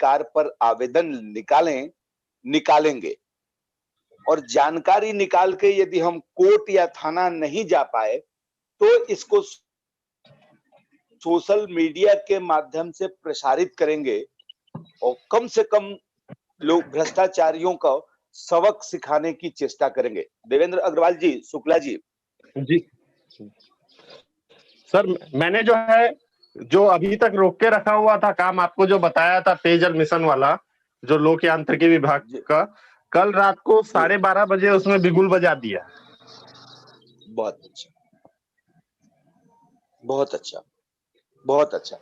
अधिकार पर आवेदन निकालेंगे और जानकारी निकाल के यदि हम कोर्ट या थाना नहीं जा पाए तो इसको सोशल मीडिया के माध्यम से प्रसारित करेंगे और कम से कम लोग भ्रष्टाचारियों को सबक सिखाने की चेष्टा करेंगे। देवेंद्र अग्रवाल जी, शुक्ला जी। जी सर, मैंने जो अभी तक रोक के रखा हुआ था काम, आपको जो बताया था पेयजल मिशन वाला, जो लोक यांत्रिकी विभाग का, कल रात को 12:30 बजे उसमें बिगुल बजा दिया। बहुत अच्छा, बहुत अच्छा, बहुत अच्छा।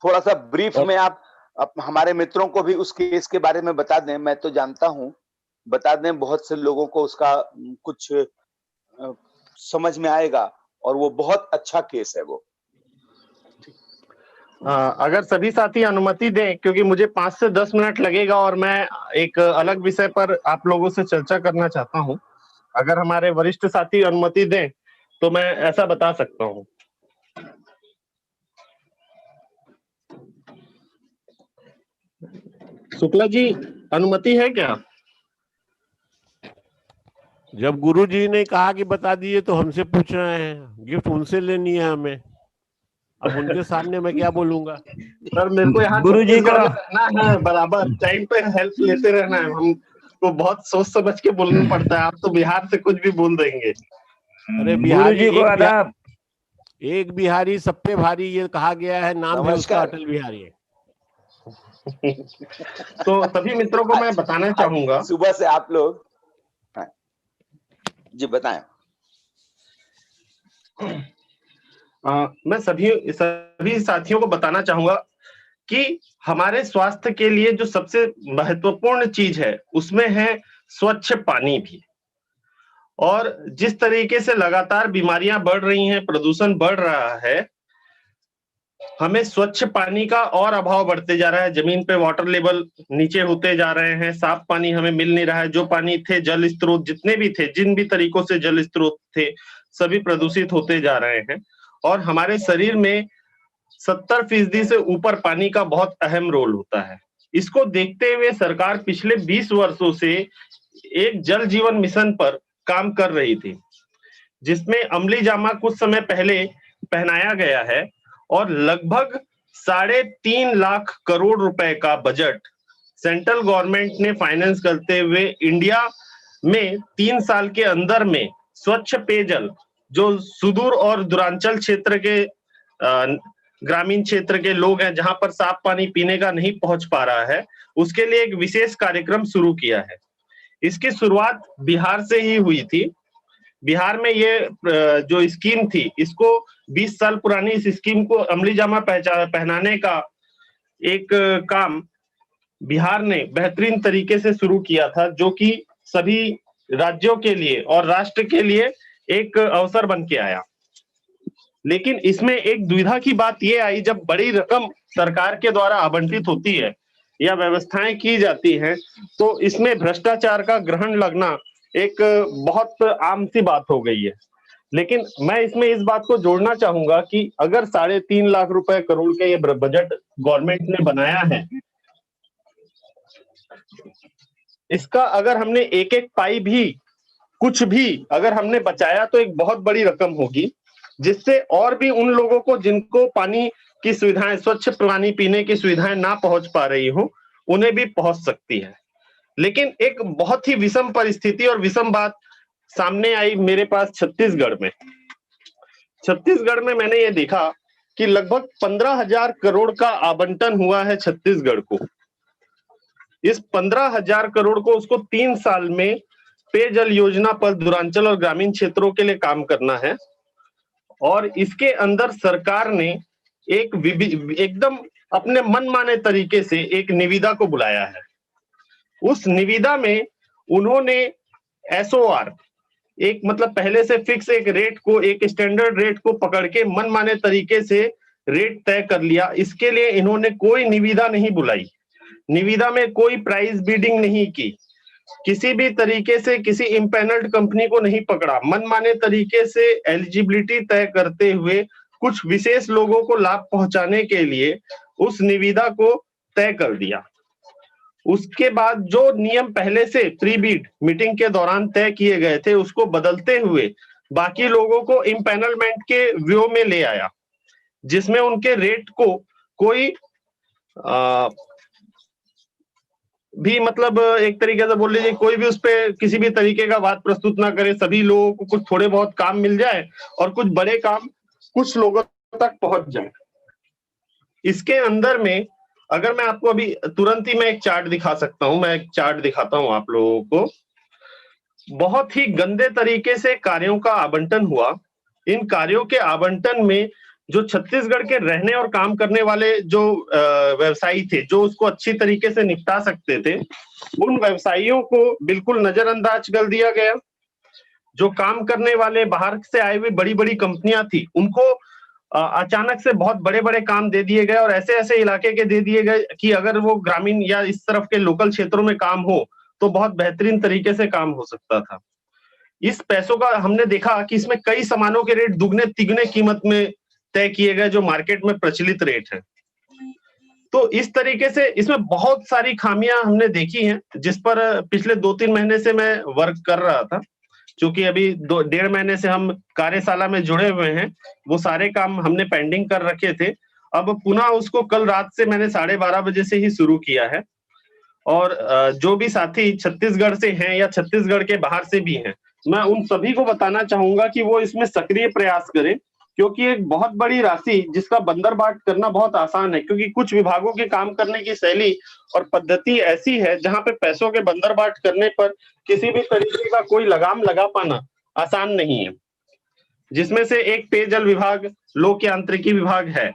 थोड़ा सा ब्रीफ में आप हमारे मित्रों को भी उस केस के बारे में बता दें। मैं तो जानता हूं, बता दें, बहुत से लोगों को उसका कुछ समझ में आएगा और वो बहुत अच्छा केस है वो। अगर सभी साथी अनुमति दें, क्योंकि मुझे 5 से 10 मिनट लगेगा और मैं एक अलग विषय पर आप लोगों से चर्चा करना चाहता हूं। अगर हमारे वरिष्ठ साथी अनुमति दें तो मैं ऐसा बता सकता हूं। शुक्ला जी, अनुमति है क्या? जब गुरुजी ने कहा कि बता दिए तो हमसे पूछ रहे हैं, गिफ्ट उनसे लेनी है हमें, अब उनके सामने मैं क्या बोलूंगा? सर मेरे को यहाँ गुरुजी को रहना है, बराबर टाइम पे हेल्प लेते रहना है। हमको बहुत सोच समझ के बोलना पड़ता है। आप तो बिहार से कुछ भी बोल देंगे। अरे बिहारी, एक बिहारी सब पे भारी, ये कहा गया है, नाम है उसका अटल बिहारी है। तो सभी मित्रों को मैं बताना चाहूंगा, सुबह से आप लोग जी बताएं। मैं सभी साथियों को बताना चाहूंगा कि हमारे स्वास्थ्य के लिए जो सबसे महत्वपूर्ण चीज है उसमें है स्वच्छ पानी भी। और जिस तरीके से लगातार बीमारियां बढ़ रही हैं, प्रदूषण बढ़ रहा है, हमें स्वच्छ पानी का और अभाव बढ़ते जा रहा है। जमीन पे वाटर लेवल नीचे होते जा रहे हैं, साफ पानी हमें मिल नहीं रहा है। जो पानी थे, जल स्रोत जितने भी थे, जिन भी तरीकों से जल स्रोत थे, सभी प्रदूषित होते जा रहे हैं। और हमारे शरीर में 70% से ऊपर पानी का बहुत अहम रोल होता है। इसको देखते हुए सरकार पिछले 20 वर्षों से एक जल जीवन मिशन पर काम कर रही थी, जिसमें अमली जामा कुछ समय पहले पहनाया गया है और लगभग 3.5 लाख करोड़ रुपए का बजट सेंट्रल गवर्नमेंट ने फाइनेंस करते हुए इंडिया में 3 साल के अंदर में स्वच्छ पेयजल, जो सुदूर और दूरांचल क्षेत्र के ग्रामीण क्षेत्र के लोग हैं, जहां पर साफ पानी पीने का नहीं पहुंच पा रहा है, उसके लिए एक विशेष कार्यक्रम शुरू किया है। इसकी शुरुआत बिहार से ही हुई थी। बिहार में ये जो स्कीम थी, इसको 20 साल पुरानी इस स्कीम को अमली जामा पहनाने का एक काम बिहार ने बेहतरीन तरीके से शुरू किया था, जो कि सभी राज्यों के लिए और राष्ट्र के लिए एक अवसर बन के आया। लेकिन इसमें एक दुविधा की बात यह आई, जब बड़ी रकम सरकार के द्वारा आवंटित होती है या व्यवस्थाएं की जाती हैं, तो इसमें भ्रष्टाचार का ग्रहण लगना एक बहुत आम सी बात हो गई है। लेकिन मैं इसमें इस बात को जोड़ना चाहूंगा कि अगर 3.5 लाख रुपए करोड़ का ये बजट गवर्नमेंट ने बनाया है, इसका अगर हमने एक एक पाई भी, कुछ भी अगर हमने बचाया तो एक बहुत बड़ी रकम होगी, जिससे और भी उन लोगों को जिनको पानी की सुविधाएं, स्वच्छ पानी पीने की सुविधाएं ना पहुंच पा रही हो, उन्हें भी पहुंच सकती है। लेकिन एक बहुत ही विषम परिस्थिति और विषम बात सामने आई मेरे पास छत्तीसगढ़ में। छत्तीसगढ़ में मैंने ये देखा कि लगभग 15,000 करोड़ का आवंटन हुआ है छत्तीसगढ़ को। इस 15,000 करोड़ को उसको 3 साल में पेयजल योजना पर दूरांचल और ग्रामीण क्षेत्रों के लिए काम करना है। और इसके अंदर सरकार ने एक एकदम अपने मनमाने तरीके से एक निविदा को बुलाया है। उस निविदा में उन्होंने एसओआर, एक मतलब पहले से फिक्स एक रेट को, एक स्टैंडर्ड रेट को पकड़ के मनमाने तरीके से रेट तय कर लिया। इसके लिए इन्होंने कोई निविदा नहीं बुलाई, निविदा में कोई प्राइस बीडिंग नहीं की, किसी भी तरीके से किसी इम्पैनल्ड कंपनी को नहीं पकड़ा। मनमाने तरीके से एलिजिबिलिटी तय करते हुए कुछ विशेष लोगों को लाभ पहुंचाने के लिए उस निविदा को तय कर दिया। उसके बाद जो नियम पहले से प्री बीड मीटिंग के दौरान तय किए गए थे उसको बदलते हुए बाकी लोगों को इम्पैनलमेंट के व्यू में ले आया, जिसमें उनके रेट को कोई भी मतलब एक तरीके से बोल लीजिए कोई भी उस पे किसी भी तरीके का बात प्रस्तुत ना करे, सभी लोगों को कुछ थोड़े बहुत काम मिल जाए और कुछ बड़े काम कुछ लोगों तक पहुंच जाए। इसके अंदर में अगर मैं आपको अभी तुरंत ही मैं एक चार्ट दिखा सकता हूं, मैं एक चार्ट दिखाता हूं आप लोगों को। बहुत ही गंदे तरीके से कार्यों का आवंटन हुआ। इन कार्यों के आवंटन में जो छत्तीसगढ़ के रहने और काम करने वाले जो व्यवसायी थे, जो उसको अच्छी तरीके से निपटा सकते थे, उन व्यवसायियों को बिल्कुल नजरअंदाज कर दिया गया। जो काम करने वाले बाहर से आए हुए बड़ी बड़ी कंपनियां थी, उनको अचानक से बहुत बड़े बड़े काम दे दिए गए और ऐसे ऐसे इलाके के दे दिए गए कि अगर वो ग्रामीण या इस तरफ के लोकल क्षेत्रों में काम हो तो बहुत बेहतरीन तरीके से काम हो सकता था। इस पैसों का हमने देखा कि इसमें कई सामानों के रेट दुगने तिगने कीमत में तय किए गए, जो मार्केट में प्रचलित रेट है। तो इस तरीके से इसमें बहुत सारी खामियां हमने देखी हैं, जिस पर पिछले 2-3 महीने से मैं वर्क कर रहा था। क्योंकि अभी 1.5 महीने से हम कार्यशाला में जुड़े हुए हैं, वो सारे काम हमने पेंडिंग कर रखे थे। अब पुनः उसको कल रात से मैंने 12:30 बजे से ही शुरू किया है। और जो भी साथी छत्तीसगढ़ से हैं या छत्तीसगढ़ के बाहर से भी हैं, मैं उन सभी को बताना चाहूंगा कि वो इसमें सक्रिय प्रयास करें, क्योंकि एक बहुत बड़ी राशि जिसका बंदरबाट करना बहुत आसान है, क्योंकि कुछ विभागों के काम करने की शैली और पद्धति ऐसी है जहां पे पैसों के बंदरबाट करने पर किसी भी तरीके का कोई लगाम लगा पाना आसान नहीं है। जिसमें से एक पेयजल विभाग, लोक यांत्रिकी विभाग है।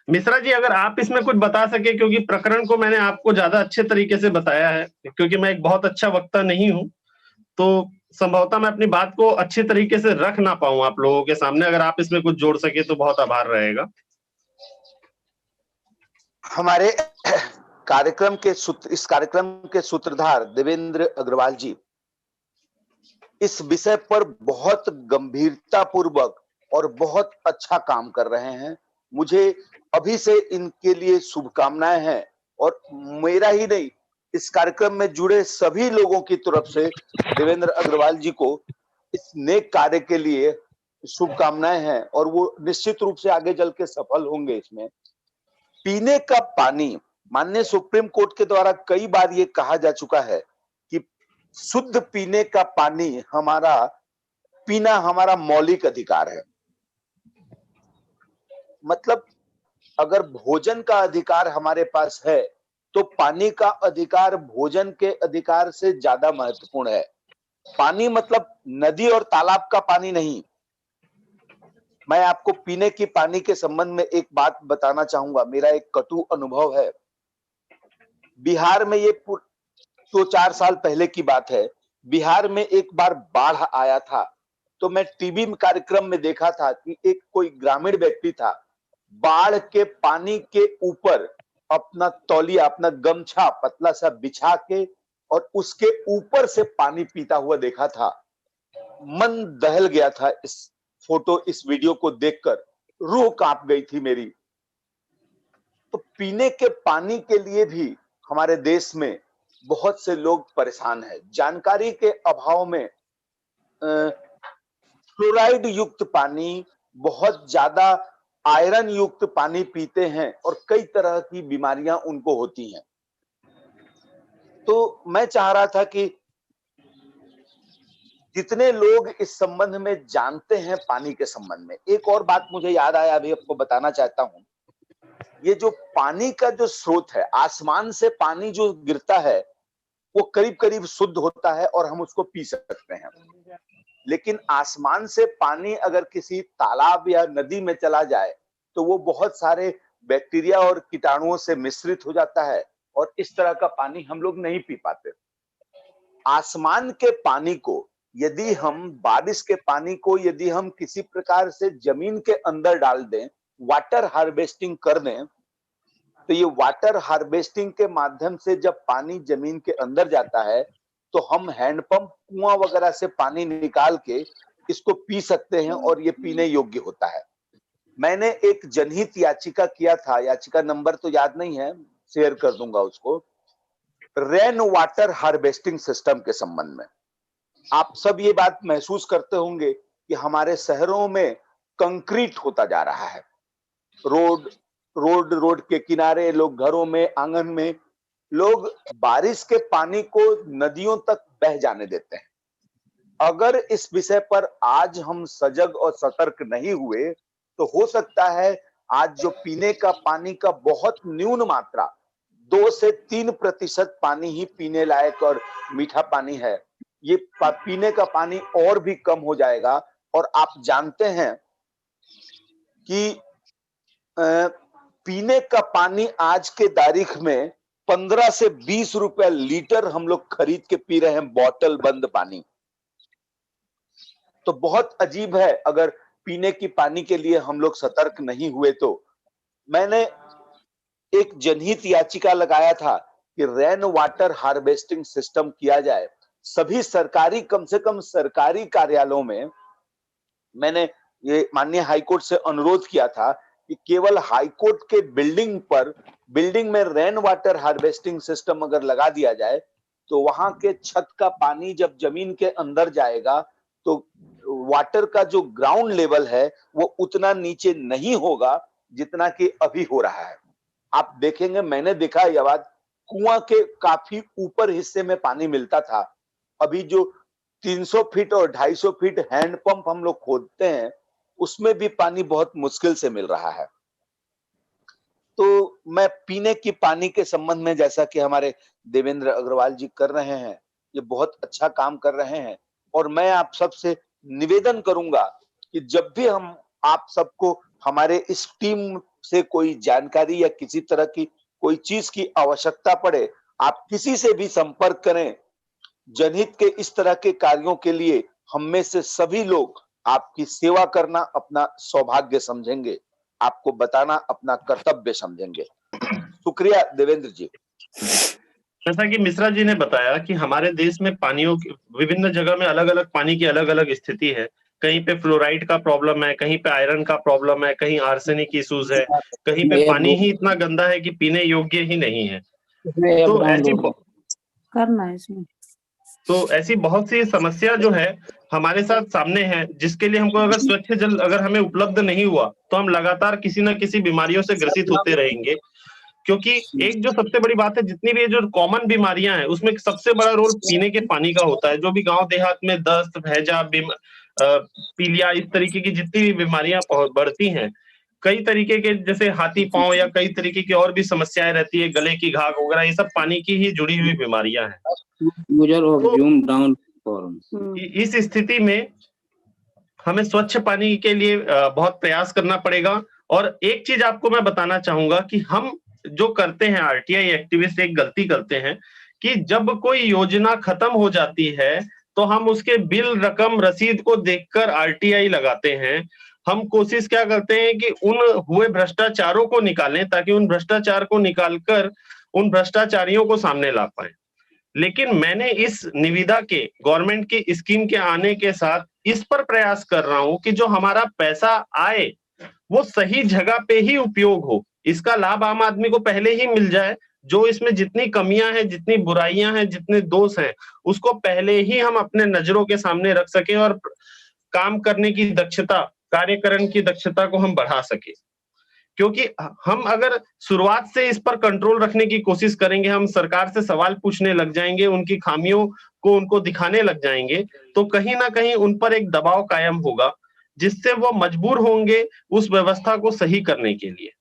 मिश्रा जी, अगर आप इसमें कुछ बता सके, क्योंकि प्रकरण को मैंने आपको ज्यादा अच्छे तरीके से बताया है, क्योंकि मैं एक बहुत अच्छा वक्ता नहीं हूं, तो संभवतः मैं अपनी बात को अच्छे तरीके से रख ना पाऊं आप लोगों के सामने। अगर आप इसमें कुछ जोड़ सके तो बहुत आभार रहेगा। हमारे इस कार्यक्रम के सूत्रधार देवेंद्र अग्रवाल जी इस विषय पर बहुत गंभीरता पूर्वक और बहुत अच्छा काम कर रहे हैं। मुझे अभी से इनके लिए शुभकामनाएं हैं और मेरा ही नहीं, इस कार्यक्रम में जुड़े सभी लोगों की तरफ से देवेंद्र अग्रवाल जी को इस नेक कार्य के लिए शुभकामनाएं हैं और वो निश्चित रूप से आगे चल के सफल होंगे इसमें। पीने का पानी, माननीय सुप्रीम कोर्ट के द्वारा कई बार ये कहा जा चुका है कि शुद्ध पीने का पानी पीना हमारा मौलिक अधिकार है। मतलब अगर भोजन का अधिकार हमारे पास है तो पानी का अधिकार भोजन के अधिकार से ज्यादा महत्वपूर्ण है। पानी मतलब नदी और तालाब का पानी नहीं। मैं आपको पीने की पानी के संबंध में एक बात बताना चाहूंगा, मेरा एक कटु अनुभव है। बिहार में ये 2-4 साल पहले की बात है, बिहार में एक बार बाढ़ आया था, तो मैं टीवी कार्यक्रम में देखा था कि एक कोई ग्रामीण व्यक्ति था, बाढ़ के पानी के ऊपर अपना तौलिया, अपना गमछा पतला सा बिछा के और उसके ऊपर से पानी पीता हुआ देखा था। मन दहल गया था इस वीडियो को देखकर, रूह कांप गई थी मेरी। तो पीने के पानी के लिए भी हमारे देश में बहुत से लोग परेशान हैं। जानकारी के अभाव में फ्लोराइड युक्त पानी, बहुत ज्यादा आयरन युक्त पानी पीते हैं और कई तरह की बीमारियां उनको होती हैं। तो मैं चाह रहा था कि जितने लोग इस संबंध में जानते हैं पानी के संबंध में, एक और बात मुझे याद आया, अभी आपको बताना चाहता हूं। ये जो पानी का जो स्रोत है, आसमान से पानी जो गिरता है वो करीब करीब शुद्ध होता है और हम उसको पी सकते हैं। लेकिन आसमान से पानी अगर किसी तालाब या नदी में चला जाए तो वो बहुत सारे बैक्टीरिया और कीटाणुओं से मिश्रित हो जाता है और इस तरह का पानी हम लोग नहीं पी पाते। आसमान के पानी को यदि हम, बारिश के पानी को यदि हम किसी प्रकार से जमीन के अंदर डाल दें, वाटर हार्वेस्टिंग कर दें, तो ये वाटर हार्वेस्टिंग के माध्यम से जब पानी जमीन के अंदर जाता है तो हम हैंडपंप, कुआं वगैरह से पानी निकाल के इसको पी सकते हैं और ये पीने योग्य होता है। मैंने एक जनहित याचिका किया था, याचिका नंबर तो याद नहीं है, शेयर कर दूंगा उसको। रेन वाटर हार्वेस्टिंग सिस्टम के संबंध में आप सब ये बात महसूस करते होंगे कि हमारे शहरों में कंक्रीट होता जा रहा है। रोड के किनारे, लोग घरों में, आंगन में, लोग बारिश के पानी को नदियों तक बह जाने देते हैं। अगर इस विषय पर आज हम सजग और सतर्क नहीं हुए तो हो सकता है आज जो पीने का पानी का बहुत न्यून मात्रा 2 से 3% पानी ही पीने लायक और मीठा पानी है, ये पीने का पानी और भी कम हो जाएगा। और आप जानते हैं कि पीने का पानी आज के तारीख में 15 से 20 रुपए लीटर हम लोग खरीद के पी रहे हैं, बोतल बंद पानी। तो बहुत अजीब है अगर पीने की पानी के लिए हम लोग सतर्क नहीं हुए तो। मैंने एक जनहित याचिका लगाया था कि रेन वाटर हार्वेस्टिंग सिस्टम किया जाए सभी सरकारी, कम से कम सरकारी कार्यालयों में। मैंने ये माननीय हाईकोर्ट से अनुरोध किया था कि केवल हाईकोर्ट के बिल्डिंग में रेन वाटर हार्वेस्टिंग सिस्टम अगर लगा दिया जाए तो वहां के छत का पानी जब जमीन के अंदर जाएगा तो वाटर का जो ग्राउंड लेवल है वो उतना नीचे नहीं होगा जितना कि अभी हो रहा है। आप देखेंगे, मैंने देखा यह बात, कुआं के काफी ऊपर हिस्से में पानी मिलता था, अभी जो 300 फीट और 250 फीट हैंडपंप हम लोग खोदते हैं उसमें भी पानी बहुत मुश्किल से मिल रहा है। तो मैं पीने की पानी के संबंध में, जैसा कि हमारे देवेंद्र अग्रवाल जी कर रहे हैं, ये बहुत अच्छा काम कर रहे हैं। और मैं आप सबसे निवेदन करूंगा कि जब भी हम आप सबको हमारे इस टीम से कोई जानकारी या किसी तरह की कोई चीज की आवश्यकता पड़े, आप किसी से भी संपर्क करें। जनहित के इस तरह के कार्यों के लिए हम में से सभी लोग आपकी सेवा करना अपना सौभाग्य समझेंगे, आपको बताना अपना कर्तव्य समझेंगे। शुक्रिया देवेंद्र जी। जैसा कि मिश्रा जी ने बताया कि हमारे देश में पानियों की विभिन्न जगह में अलग अलग पानी की अलग अलग स्थिति है। कहीं पे फ्लोराइड का प्रॉब्लम है, कहीं पे आयरन का प्रॉब्लम है, कहीं आर्सेनिक इश्यूज है, कहीं पे पानी ही इतना गंदा है कि पीने योग्य ही नहीं है। तो ऐसी बहुत सी समस्या जो है हमारे साथ सामने है, जिसके लिए हमको अगर स्वच्छ जल अगर हमें उपलब्ध नहीं हुआ तो हम लगातार किसी न किसी बीमारियों से ग्रसित होते रहेंगे। क्योंकि एक जो सबसे बड़ी बात है, जितनी भी जो कॉमन बीमारियां हैं उसमें सबसे बड़ा रोल पीने के पानी का होता है। जो भी गांव देहात में दस्त, हैजा, पीलिया, इस तरीके की जितनी भी बीमारियां बढ़ती हैं, कई तरीके के जैसे हाथी पांव या कई तरीके की और भी समस्याएं रहती है, गले की घाव वगैरह, ये सब पानी की ही जुड़ी हुई बीमारियां हैं। तो इस स्थिति में हमें स्वच्छ पानी के लिए बहुत प्रयास करना पड़ेगा। और एक चीज आपको मैं बताना चाहूंगा कि हम जो करते हैं, आरटीआई एक्टिविस्ट एक गलती करते हैं कि जब कोई योजना खत्म हो जाती है तो हम उसके बिल, रकम, रसीद को देखकर आरटीआई लगाते हैं। हम कोशिश क्या करते हैं कि उन हुए भ्रष्टाचारों को निकालें ताकि उन भ्रष्टाचार को निकालकर उन भ्रष्टाचारियों को सामने ला पाए। लेकिन मैंने इस निविदा के, गवर्नमेंट की स्कीम के आने के साथ इस पर प्रयास कर रहा हूं कि जो हमारा पैसा आए वो सही जगह पे ही उपयोग हो, इसका लाभ आम आदमी को पहले ही मिल जाए। जो इसमें जितनी कमियां हैं, जितनी बुराइयां हैं, जितने दोष हैं, उसको पहले ही हम अपने नजरों के सामने रख सके और काम करने की दक्षता, कार्यकरण की दक्षता को हम बढ़ा सके। क्योंकि हम अगर शुरुआत से इस पर कंट्रोल रखने की कोशिश करेंगे, हम सरकार से सवाल पूछने लग जाएंगे, उनकी खामियों को उनको दिखाने लग जाएंगे, तो कहीं ना कहीं उन पर एक दबाव कायम होगा जिससे वो मजबूर होंगे उस व्यवस्था को सही करने के लिए।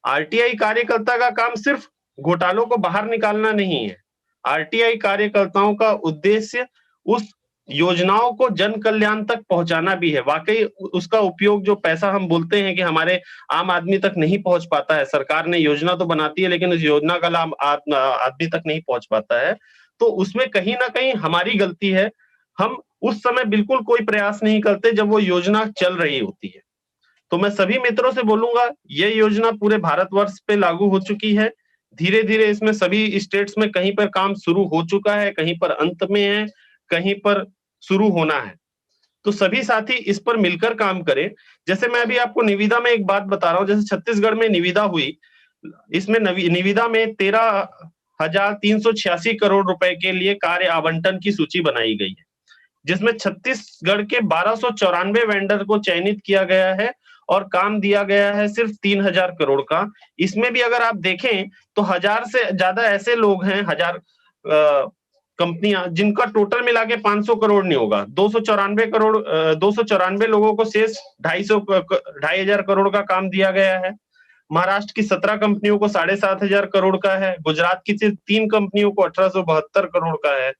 आरटीआई कार्यकर्ता का काम सिर्फ घोटालों को बाहर निकालना नहीं है। आरटीआई कार्यकर्ताओं का उद्देश्य उस योजनाओं को जन कल्याण तक पहुंचाना भी है। वाकई उसका उपयोग, जो पैसा हम बोलते हैं कि हमारे आम आदमी तक नहीं पहुंच पाता है, सरकार ने योजना तो बनाती है लेकिन उस योजना का लाभ आदमी तक नहीं पहुंच पाता है, तो उसमें कहीं ना कहीं हमारी गलती है। हम उस समय बिल्कुल कोई प्रयास नहीं करते जब वो योजना चल रही होती है। तो मैं सभी मित्रों से बोलूंगा, ये योजना पूरे भारतवर्ष पे लागू हो चुकी है। धीरे धीरे इसमें सभी स्टेट्स में कहीं पर काम शुरू हो चुका है, कहीं पर अंत में है, कहीं पर शुरू होना है। तो सभी साथी इस पर मिलकर काम करें। जैसे मैं अभी आपको निविदा में एक बात बता रहा हूं, जैसे छत्तीसगढ़ में निविदा हुई, इसमें निविदा में 13,386 करोड़ रुपए के लिए कार्य आवंटन की सूची बनाई गई है, जिसमें छत्तीसगढ़ के 1294 वेंडर को चयनित किया गया है और काम दिया गया है सिर्फ 3,000 करोड़ का। इसमें भी अगर आप देखें तो 1,000 से ज्यादा ऐसे लोग हैं, 1,000 कंपनियां, जिनका टोटल मिला के 500 करोड़ नहीं होगा। 294 लोगों को शेष 2,500 करोड़ का काम दिया गया है। महाराष्ट्र की 17 कंपनियों को 7,500 करोड़ का है। गुजरात की सिर्फ 3 कंपनियों को 1,872 करोड़ का है।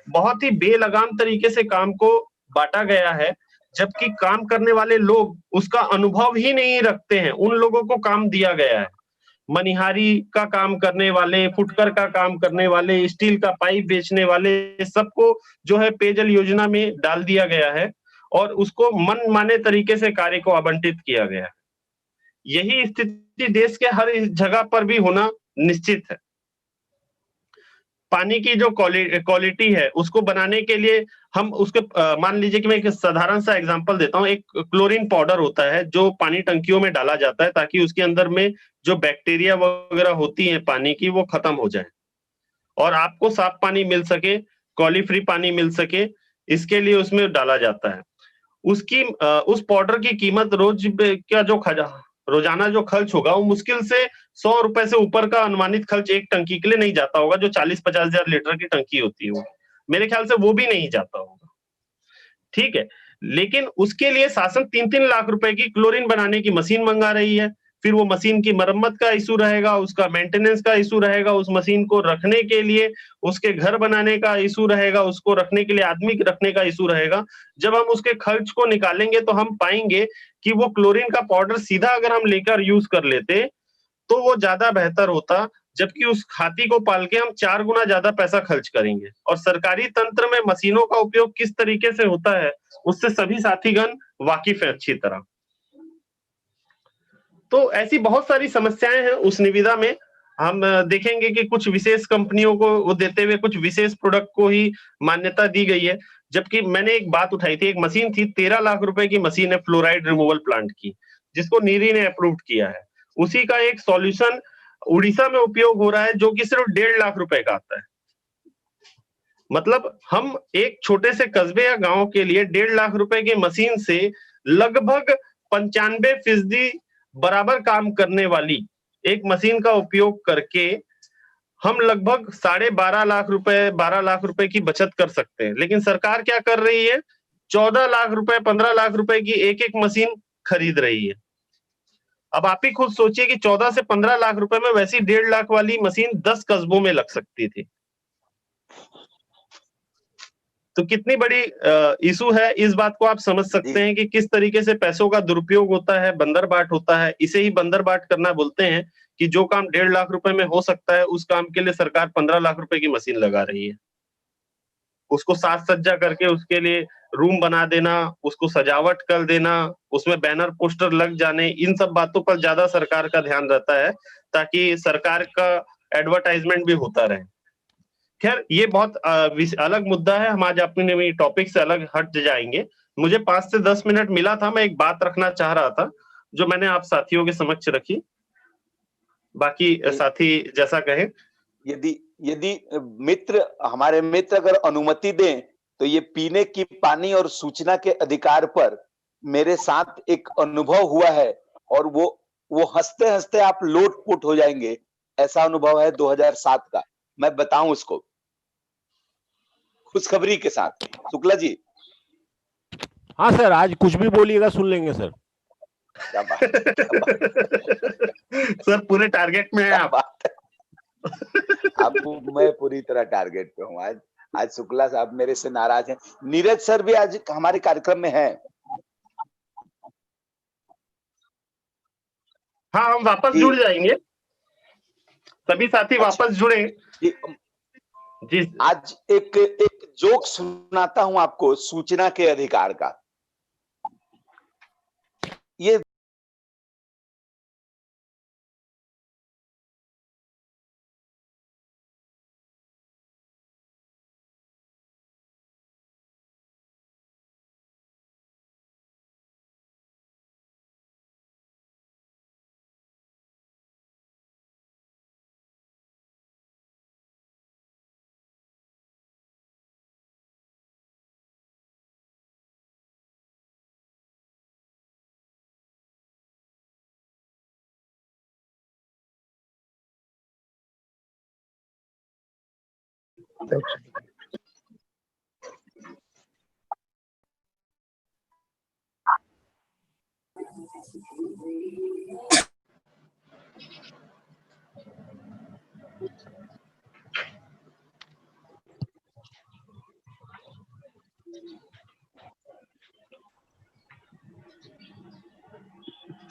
बहुत ही बेलगाम तरीके से काम को बांटा गया है, जबकि काम करने वाले लोग उसका अनुभव ही नहीं रखते हैं। उन लोगों को काम दिया गया है, मनिहारी का काम करने वाले, फुटकर का काम करने वाले, स्टील का पाइप बेचने वाले, सबको जो है पेयजल योजना में डाल दिया गया है और उसको मनमाने तरीके से कार्य को आवंटित किया गया है। यही स्थिति देश के हर जगह पर भी होना निश्चित है। पानी की जो क्वालिटी है उसको बनाने के लिए हम उसके मान लीजिए कि मैं एक साधारण सा एग्जांपल देता हूँ। एक क्लोरीन पाउडर होता है जो पानी टंकियों में डाला जाता है ताकि उसके अंदर में जो बैक्टीरिया वगैरह होती है पानी की वो खत्म हो जाए और आपको साफ पानी मिल सके, कॉली फ्री पानी मिल सके, इसके लिए उसमें डाला जाता है। उस पाउडर की कीमत रोजाना जो खर्च होगा वो मुश्किल से 100 रुपए से ऊपर का अनुमानित खर्च एक टंकी के लिए नहीं जाता होगा। जो 40-50 हजार लीटर की टंकी होती है मेरे ख्याल से वो भी नहीं जाता होगा, ठीक है। लेकिन उसके लिए शासन 3-3 लाख रुपए की क्लोरीन बनाने की मशीन मंगा रही है। फिर वो मशीन की मरम्मत का इशू रहेगा, उसका मेंटेनेंस का इशू रहेगा, उस मशीन को रखने के लिए उसके घर बनाने का इशू रहेगा, उसको रखने के लिए आदमी रखने का इशू रहेगा। जब हम उसके खर्च को निकालेंगे तो हम पाएंगे कि वो क्लोरीन का पाउडर सीधा अगर हम लेकर यूज कर लेते तो वो ज्यादा बेहतर होता, जबकि उस हाथी को पाल के हम 4 गुना ज्यादा पैसा खर्च करेंगे। और सरकारी तंत्र में मशीनों का उपयोग किस तरीके से होता है उससे सभी साथीगण वाकिफ है अच्छी तरह। तो ऐसी बहुत सारी समस्याएं हैं उस निविदा में। हम देखेंगे कि कुछ विशेष कंपनियों को वो देते हुए कुछ विशेष प्रोडक्ट को ही मान्यता दी गई है। जबकि मैंने एक बात उठाई थी, एक मशीन थी 13 लाख रुपए की मशीन है फ्लोराइड रिमूवल प्लांट की, जिसको नीरी ने अप्रूव किया है। उसी का एक सॉल्यूशन उड़ीसा में उपयोग हो रहा है जो कि सिर्फ 1.5 लाख रुपए का आता है। मतलब हम एक छोटे से कस्बे या गांव के लिए 1.5 लाख रुपए की मशीन से लगभग 95% बराबर काम करने वाली एक मशीन का उपयोग करके हम लगभग 12.5 लाख रुपए 12 लाख रुपए की बचत कर सकते हैं। लेकिन सरकार क्या कर रही है, 14 लाख रुपए 15 लाख रुपए की एक एक मशीन खरीद रही है। अब आप ही खुद सोचिए कि 14 से 15 लाख रुपए में वैसी 1.5 लाख वाली मशीन 10 कस्बों में लग सकती थी। तो कितनी बड़ी इशू है, इस बात को आप समझ सकते हैं कि किस तरीके से पैसों का दुरुपयोग होता है, बंदरबाट होता है। इसे ही बंदरबाट करना बोलते हैं कि जो काम 1.5 लाख रुपए में हो सकता है उस काम के लिए सरकार 15 लाख रुपए की मशीन लगा रही है। उसको साज सज्जा करके उसके लिए रूम बना देना, उसको सजावट कर देना, उसमें बैनर पोस्टर लग जाने, इन सब बातों पर ज्यादा सरकार का ध्यान रहता है ताकि सरकार का एडवर्टाइजमेंट भी होता रहे। खैर ये बहुत अलग मुद्दा है, हम आज अपने टॉपिक से अलग हट जाएंगे। मुझे 5 से 10 मिनट मिला था, मैं एक बात रखना चाह रहा था जो मैंने आप साथियों के समक्ष रखी। बाकी साथी जैसा कहे। यदि यदि हमारे मित्र अगर अनुमति दें तो ये पीने की पानी और सूचना के अधिकार पर मेरे साथ एक अनुभव हुआ है और वो हंसते हंसते आप लोटपोट हो जाएंगे, ऐसा अनुभव है 2007 का। मैं बताऊं उसको खुशखबरी के साथ। शुक्ला जी। हाँ सर, आज कुछ भी बोलिएगा, सुन लेंगे सर। क्या बात सर पूरे टारगेट में है आप। बात अब मैं पूरी तरह टारगेट पे हूँ। आज शुक्ला साहब मेरे से नाराज हैं। नीरज सर भी आज हमारे कार्यक्रम में हैं। हाँ, हम वापस जुड़ जाएंगे, सभी साथी वापस जुड़े जी। आज एक जोक सुनाता हूं आपको सूचना के अधिकार का। ये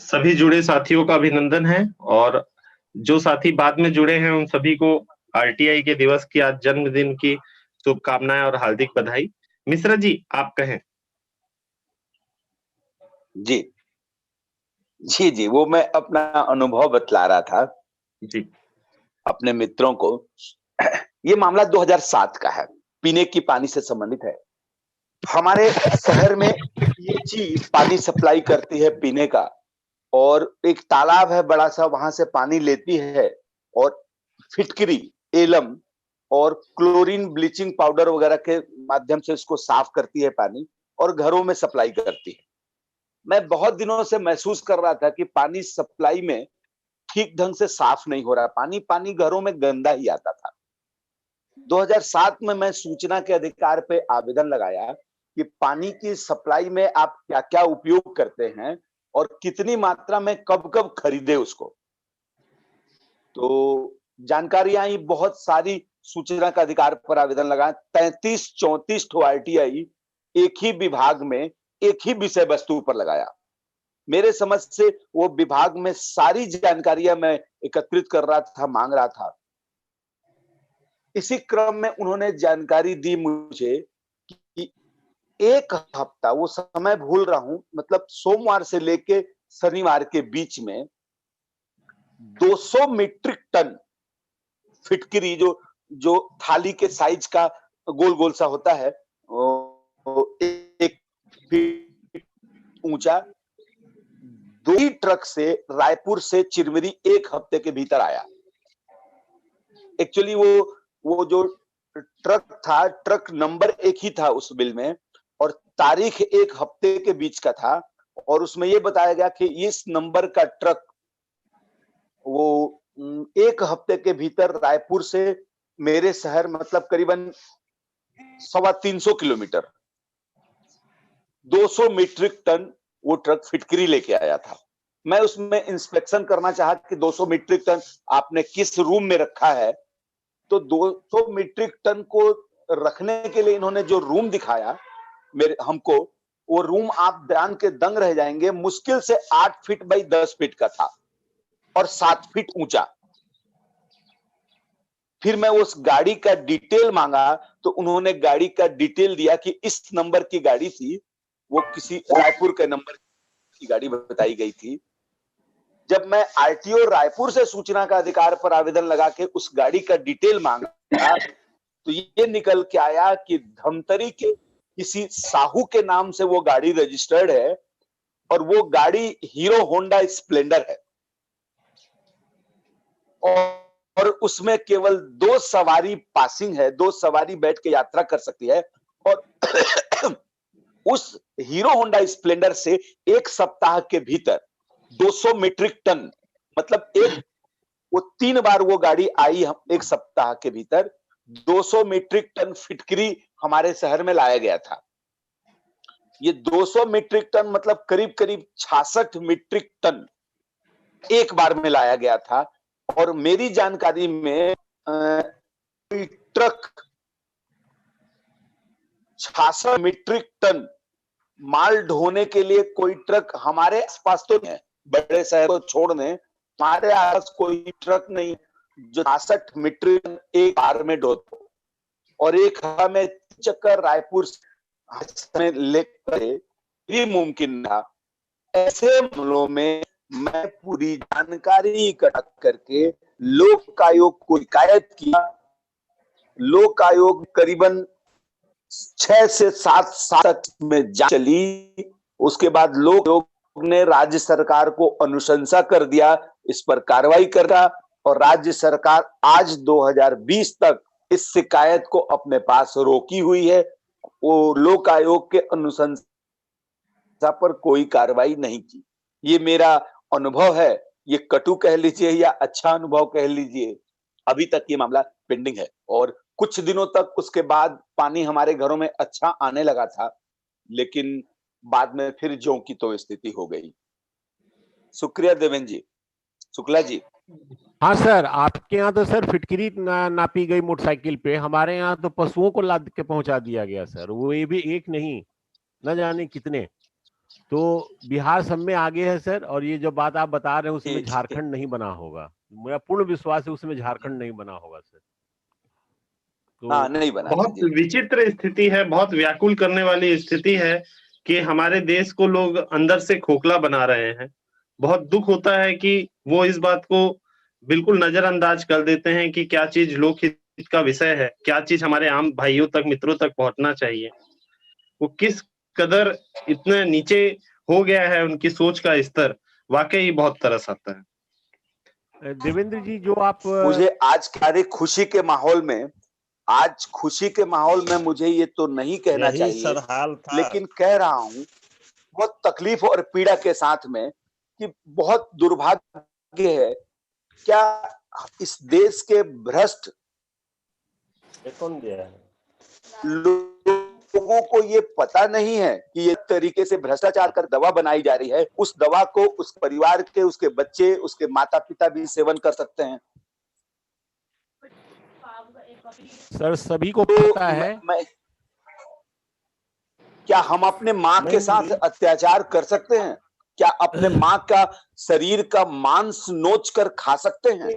सभी जुड़े साथियों का अभिनंदन है, और जो साथी बाद में जुड़े हैं उन सभी को आरटीआई के दिवस की, आज जन्मदिन की शुभकामनाएं और हार्दिक बधाई। मिश्रा जी, आप कहें। जी जी जी, वो मैं अपना अनुभव बतला रहा था जी अपने मित्रों को। ये मामला 2007 का है, पीने की पानी से संबंधित है। हमारे शहर में पीएचई पानी सप्लाई करती है पीने का, और एक तालाब है बड़ा सा, वहां से पानी लेती है और फिटकरी, एलम और क्लोरीन ब्लीचिंग पाउडर वगैरह के माध्यम से इसको साफ करती है पानी, और घरों में सप्लाई करती है। मैं बहुत दिनों से महसूस कर रहा था कि पानी सप्लाई में ठीक ढंग से साफ नहीं हो रहा, पानी घरों में गंदा ही आता था। 2007 में मैं सूचना के अधिकार पे आवेदन लगाया कि पानी की सप्लाई में आप क्या-क्या उपयोग करते हैं और कितनी मात्रा में कब-कब खरीदे उसको। तो जानकारियां आई बहुत सारी, सूचना का अधिकार पर आवेदन लगाया। 33-34 ठो आरटीआई एक ही विभाग में एक ही विषय वस्तु पर लगाया। मेरे समझ से वो विभाग में सारी जानकारियां मैं एकत्रित कर रहा था, मांग रहा था। इसी क्रम में उन्होंने जानकारी दी मुझे कि एक हफ्ता, वो समय भूल रहा हूं, मतलब सोमवार से लेके शनिवार के बीच में 200 मीट्रिक टन फिटकरी, जो थाली के साइज का गोल गोल सा होता है, एक फीट ऊंचा, 2 ही ट्रक से रायपुर से चिरमिरी एक हफ्ते के भीतर आया। एक्चुअली वो जो ट्रक था, ट्रक नंबर एक ही था उस बिल में, और तारीख एक हफ्ते के बीच का था, और उसमें ये बताया गया कि इस नंबर का ट्रक वो एक हफ्ते के भीतर रायपुर से मेरे शहर, मतलब करीबन 325 किलोमीटर, 200 मीट्रिक टन वो ट्रक फिटकरी लेके आया था। मैं उसमें इंस्पेक्शन करना चाहा कि 200 मीट्रिक टन आपने किस रूम में रखा है। तो 200 मीट्रिक टन को रखने के लिए इन्होंने जो रूम दिखाया हमको, वो रूम आप जान के दंग रह जाएंगे, मुश्किल से 8 फीट बाई 10 फीट का था और 7 फीट ऊंचा। फिर मैं उस गाड़ी का डिटेल मांगा तो उन्होंने गाड़ी का डिटेल दिया कि इस नंबर की गाड़ी थी, वो किसी रायपुर के नंबर की गाड़ी बताई गई थी। जब मैं आरटीओ रायपुर से सूचना का अधिकार पर आवेदन लगा के उस गाड़ी का डिटेल मांगा, तो ये निकल के आया कि धमतरी के किसी साहू के नाम से वो गाड़ी रजिस्टर्ड है, और वो गाड़ी हीरो होंडा स्प्लेंडर है, और उसमें केवल 2 सवारी पासिंग है, 2 सवारी बैठ के यात्रा कर सकती है। और उस हीरो होंडा स्प्लेंडर से एक सप्ताह के भीतर 200 मीट्रिक टन, मतलब वो 3 बार वो गाड़ी आई एक सप्ताह के भीतर, 200 मीट्रिक टन फिटकरी हमारे शहर में लाया गया था। ये 200 मीट्रिक टन मतलब करीब करीब 66 मीट्रिक टन एक बार में लाया गया था। और मेरी जानकारी में ट्रक 66 मीट्रिक टन माल ढोने के लिए कोई ट्रक हमारे आसपास तो नहीं है, बड़े शहर को छोड़ दें, हमारे आसपास कोई ट्रक नहीं जो 66 मीट्रिक टन एक बार में ढोता। और एक हमें चक्कर रायपुर में लेकर भी मुमकिन था। ऐसे मामलों में मैं पूरी जानकारी इकट्ठा करके लोक आयोग को शिकायत किया। लोक आयोग करीबन 6 से 7 साल तक में जांच चली। उसके बाद लोक आयोग ने राज्य सरकार को अनुशंसा कर दिया, इस पर कार्रवाई करा, और राज्य सरकार आज 2020 तक इस शिकायत को अपने पास रोकी हुई है। वो लोक आयोग के अनुशंसा पर कोई कार्रवाई नहीं की। ये मेरा अनुभव है, ये कटु कह लीजिए या अच्छा अनुभव कह लीजिए, अभी तक ये मामला पेंडिंग है और कुछ दिनों तक उसके बाद पानी हमारे घरों में अच्छा आने लगा था, लेकिन बाद में फिर ज्यों की त्यों स्थिति हो गई। शुक्रिया देवेंद्र जी। शुक्ला जी। हाँ सर, आपके यहाँ तो सर फिटकरी नापी गई मोटरसाइकिल पे, हमारे यहाँ तो पशुओं को लाद के पहुंचा दिया गया सर, वो ये भी एक नहीं न जाने कितने। तो बिहार सब में आगे है सर, और ये जो बात आप बता रहे हैं उसमें झारखंड नहीं बना होगा, मेरा पूर्ण विश्वास है उसमें झारखंड नहीं बना होगा सर। तो हाँ, नहीं बना। बहुत विचित्र स्थिति है, बहुत व्याकुल करने वाली स्थिति है कि हमारे देश को लोग अंदर से खोखला बना रहे हैं। बहुत दुख होता है कि वो इस बात को बिल्कुल नजरअंदाज कर देते हैं कि क्या चीज लोकहित का विषय है, क्या चीज हमारे आम भाइयों तक, मित्रों तक पहुंचना चाहिए। वो किस कदर इतने नीचे हो गया है उनकी सोच का स्तर, वाकई बहुत तरस आता है। देवेंद्र जी, जो आप मुझे आज सारे खुशी के माहौल में, आज खुशी के माहौल में मुझे ये तो नहीं कहना चाहिए, सर हाल था। लेकिन कह रहा हूं बहुत तकलीफ और पीड़ा के साथ में कि बहुत दुर्भाग्य है, क्या इस देश के भ्रष्ट कौन गया है? लोगों को ये पता नहीं है कि ये तरीके से भ्रष्टाचार कर दवा बनाई जा रही है, उस दवा को उस परिवार के, उसके बच्चे, उसके माता पिता भी सेवन कर सकते हैं। सर सभी को पता है। क्या हम अपने माँ के साथ अत्याचार कर सकते हैं? क्या अपने माँ का शरीर का मांस नोच कर खा सकते हैं?